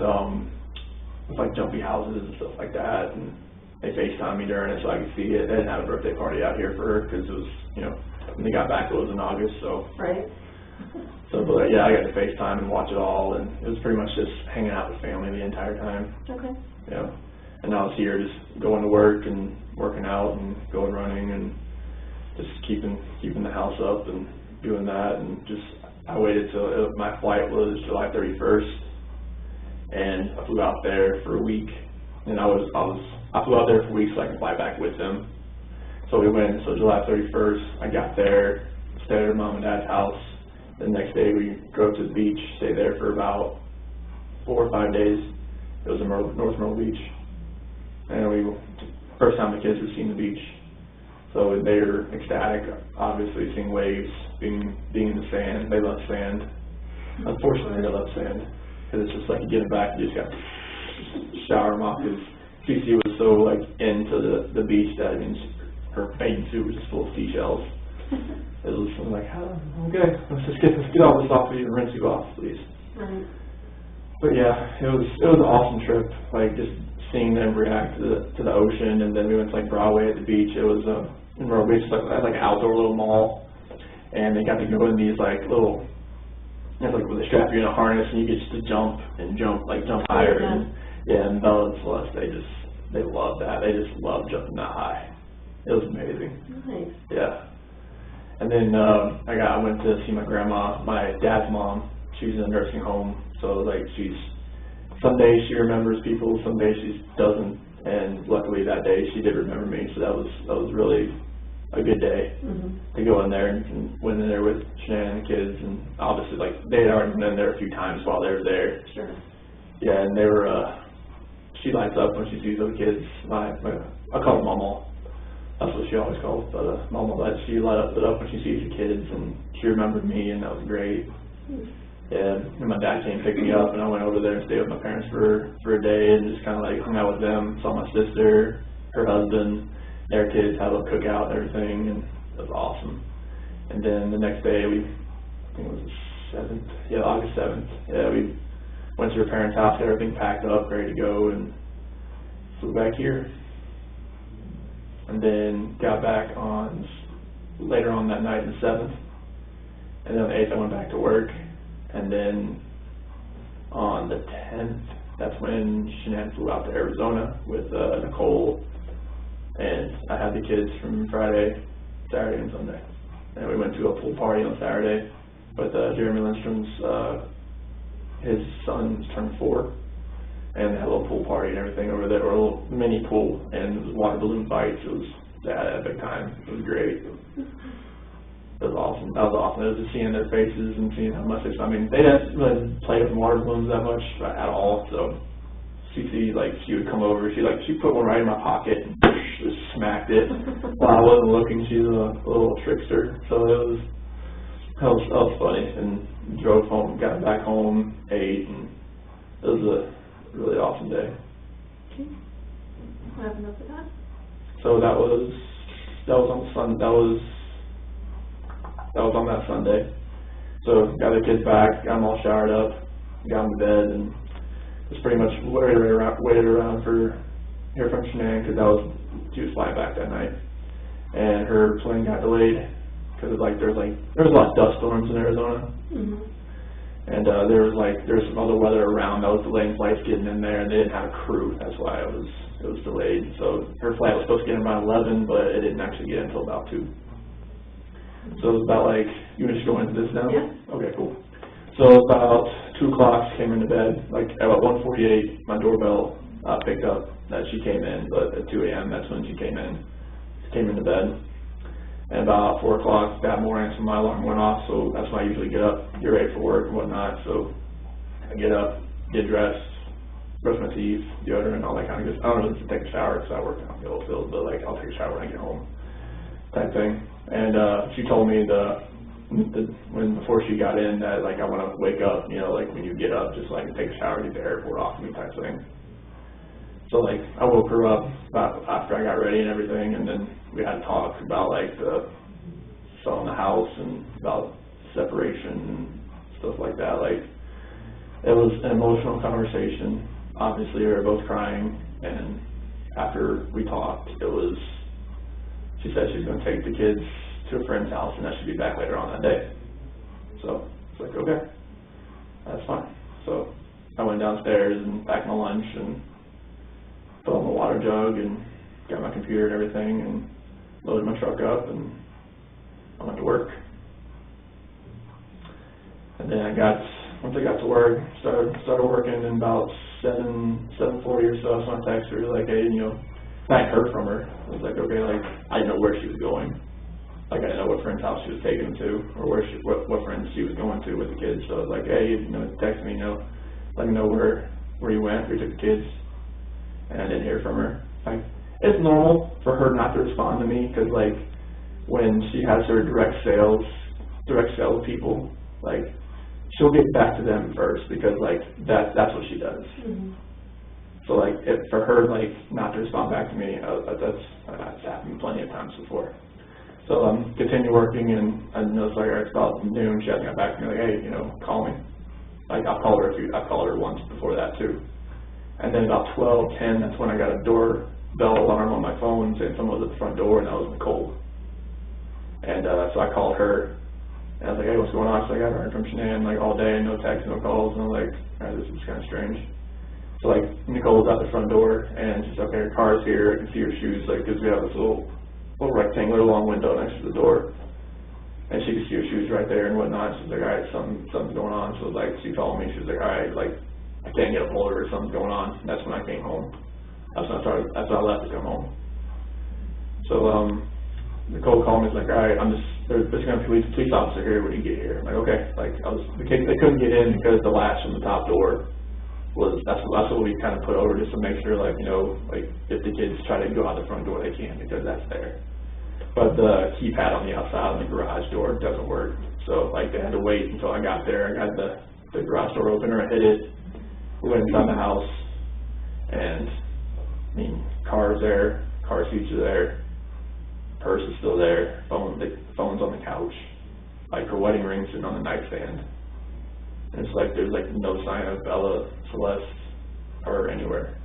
jumpy houses and stuff like that. And they FaceTimed me during it so I could see it. They didn't have a birthday party out here for her because it was, when they got back it was in August. So. Right. So, but yeah, I got to FaceTime and watch it all, and it was pretty much just hanging out with family the entire time. Okay. Yeah. And I was here just going to work and working out and going running and just keeping the house up and doing that, and just I waited till my flight was July 31st, and I flew out there for a week, and I flew out there for a week so I could fly back with them. So we went. So July 31st, I got there, stayed at Mom and Dad's house. The next day we drove to the beach, stayed there for about 4 or 5 days. It was in North Myrtle Beach, and first time the kids were seeing the beach. So they were ecstatic, obviously, seeing waves, being in the sand. They love sand. Unfortunately, they love sand, because it's just like you get them back, you just got to shower them off, because CC was so, like, into the beach that, I mean, her bathing suit was just full of seashells. It was like, okay, let's get all this off of you and rinse you off, please. Right. But yeah, it was an awesome trip, like, just seeing them react to the ocean. And then we went to, like, Broadway at the beach. It was in Myrtle Beach, like an outdoor little mall, and they got to go in these like little, like where they strap you in a harness and you get just to jump higher. And Bella and Celeste, they love that. They just love jumping that high. It was amazing. Nice. Yeah. And then I went to see my grandma, my dad's mom. She's in a nursing home, so like some days she remembers people, some days she doesn't. And luckily that day she did remember me, so that was really a good day to go in there, and went in there with Shanann and the kids, and obviously like they had already been in there a few times while they were there. Sure. Yeah, and they were she lights up when she sees those kids. I call her Mama. That's what she always calls, but Mama, she lit up when she sees the kids, and she remembered me, and that was great. And my dad came and picked me up, and I went over there and stayed with my parents for a day, and just kind of like hung out with them. Saw my sister, her husband, their kids, had a cookout and everything, and it was awesome. And then the next day, I think it was the 7th, August 7th, we went to her parents' house, had everything packed up, ready to go, and flew back here. And then got back later on that night, the 7th, and then on the 8th I went back to work. And then on the 10th, that's when Shanann flew out to Arizona with Nicole, and I had the kids from Friday, Saturday, and Sunday. And we went to a pool party on Saturday with Jeremy Lindstrom's, his son turned 4, and they had a little pool party and everything over there, or a little mini pool, and it was water balloon fights. They had a big time. It was great. It was awesome. That was awesome. It was just seeing their faces and seeing how much they didn't really play with water balloons that much at all. So Cece, like, she would come over. She put one right in my pocket and just smacked it while I wasn't looking. She's a little trickster. So it was funny. And drove home, got back home, ate, and it was a really awesome day. Okay. What happened after that? So that was on Sunday. That was on that Sunday. So got the kids back, got them all showered up, got them to bed, and just pretty much waited around for hear from Shanann, because she was flying back that night, and her plane got delayed because there was a lot of dust storms in Arizona, and there was some other weather around that was delaying flights getting in there, and they didn't have a crew. That's why it was delayed. So her flight was supposed to get in around 11, but it didn't actually get in until about 2. So it was about you want to just go into this now? Yeah. Okay, cool. So about 2 o'clock, came into bed. Like about 1:48, my doorbell picked up that she came in, but at 2 a.m. that's when she came into bed. And about 4 o'clock that morning, so my alarm went off, so that's when I usually get up, get ready for work and whatnot. So I get up, get dressed, brush my teeth, deodorant, all that kind of good stuff. I don't know if to take a shower because I work out in the oil field, but I'll take a shower when I get home, type thing. And she told me before she got in that I want to wake up, when you get up, just take a shower, get the airport off me type thing. So I woke her up about after I got ready and everything, and then we had to talk about the selling the house and about separation and stuff like that. It was an emotional conversation. Obviously, we were both crying, and after we talked, she said she was going to take the kids to a friend's house, and that she'd be back later on that day. So it's okay, that's fine. So I went downstairs and packed my lunch and filled my water jug and got my computer and everything and loaded my truck up and I went to work. And then once I got to work, started working, and about 7:40 or so, I sent a text her, like, hey, I hadn't heard from her. I was like, okay, like, I didn't know where she was going. Like, I didn't know what friend's house she was taking them to, or what friends she was going to with the kids. So I was like, hey, text me, let me know where you went, where you took the kids. And I didn't hear from her. Like, it's normal for her not to respond to me, because, like, when she has her direct sales people, like, she'll get back to them first, because, like, that's what she does. Mm-hmm. So, like, for her, like, not to respond back to me, that's happened plenty of times before. So continue working, and I noticed, like, it's about noon, she hasn't got back to me, like, hey, call me. Like, I've called her once before that too. And then about 12:10, that's when I got a doorbell alarm on my phone saying someone was at the front door, and that was Nicole. And so I called her, and I was like, hey, what's going on? She's like, I haven't heard from Shanann, like, all day, no texts, no calls. And I'm like, all right, this is kind of strange. So, like, Nicole's at the front door, and she's like, okay, her car's here, I can see her shoes, like, because we have this little rectangular long window next to the door, and she could see her shoes right there and whatnot. She's like, all right, something's going on. So, like, she called me, she was like, all right, like, I can't get a hold of her, something's going on. And that's when I came home. That's when I left to come home. So, Nicole called me, was like, all right, there's going to be a police officer here when you get here. I'm like, okay. Like, they couldn't get in because the latch from the top door that's what we kind of put over, just to make sure, like, like, if the kids try to go out the front door, they can, because that's there. But the keypad on the outside of the garage door doesn't work. So, like, they had to wait until I got there. I got the garage door opener, I hit it, we went inside the house, and, I mean, car's there, car seats are there, purse is still there, the phone's on the couch, like, her wedding ring's sitting on the nightstand. And it's like, there's, like, no sign of Bella, Celeste, or anywhere.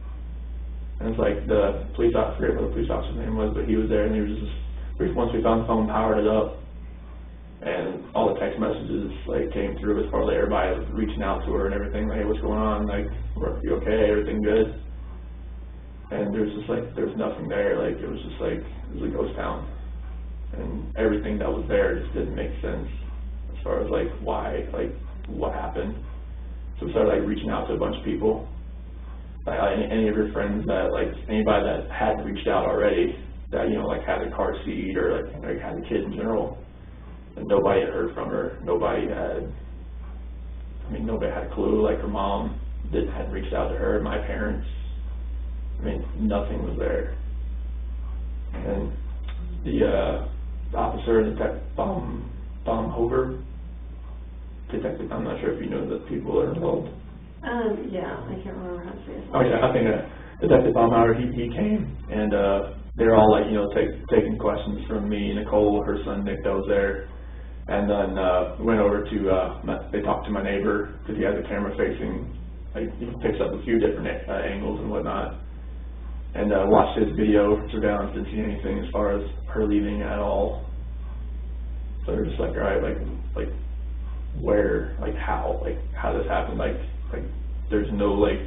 And it's like, the police officer, I forget what the police officer's name was, but he was there, and he was just, once we found the phone, powered it up, and all the text messages, like, came through as far as, like, everybody was reaching out to her and everything, like, hey, what's going on, like, are you okay, everything good? And there was just, like, there was nothing there, like, it was just, like, it was a ghost town. And everything that was there just didn't make sense, as far as, like, why, like, what happened. So we started, like, reaching out to a bunch of people, like, any of your friends that, like, anybody that had reached out already, that, like, had a car seat, or, like, had a kid in general, and nobody had heard from her. Nobody had a clue. Like, her mom hadn't reached out to her, my parents, I mean, nothing was there. And the officer, Baumhofer, detective, I'm not sure if you know the people that are involved. Yeah, I can't remember how to say it. Oh yeah, I think Detective Baumhofer, he came, and they're all, like, taking questions from me, Nicole, her son Nick, that was there. And then went over to, they talked to my neighbor, because he has a camera facing, like, he picks up a few different angles and whatnot. And watched his video surveillance, didn't see anything as far as her leaving at all. So they're just like, all right, like where, like, how this happened, like there's no, like,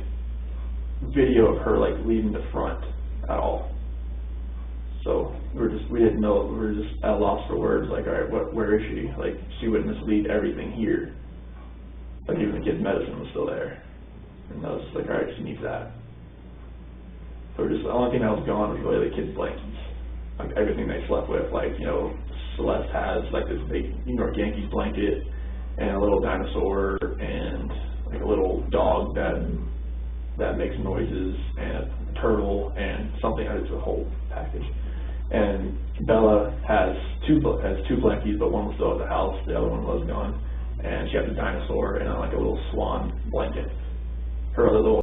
video of her, like, leaving the front at all. So we didn't know, we were just at a loss for words, like, all right, where is she? Like, she wouldn't just leave everything here. Like, even the kid's medicine was still there. And I was just like, all right, she needs that. So the only thing that was gone was really the kids' blankets. Like, everything they slept with, like, Celeste has, like, this big New York Yankees blanket, and a little dinosaur, and, like, a little dog that makes noises, and a turtle, and something. It's a whole package. And Bella has two blankets, but one was still at the house, the other one was gone. And she has a dinosaur and, like, a little swan blanket. Her other little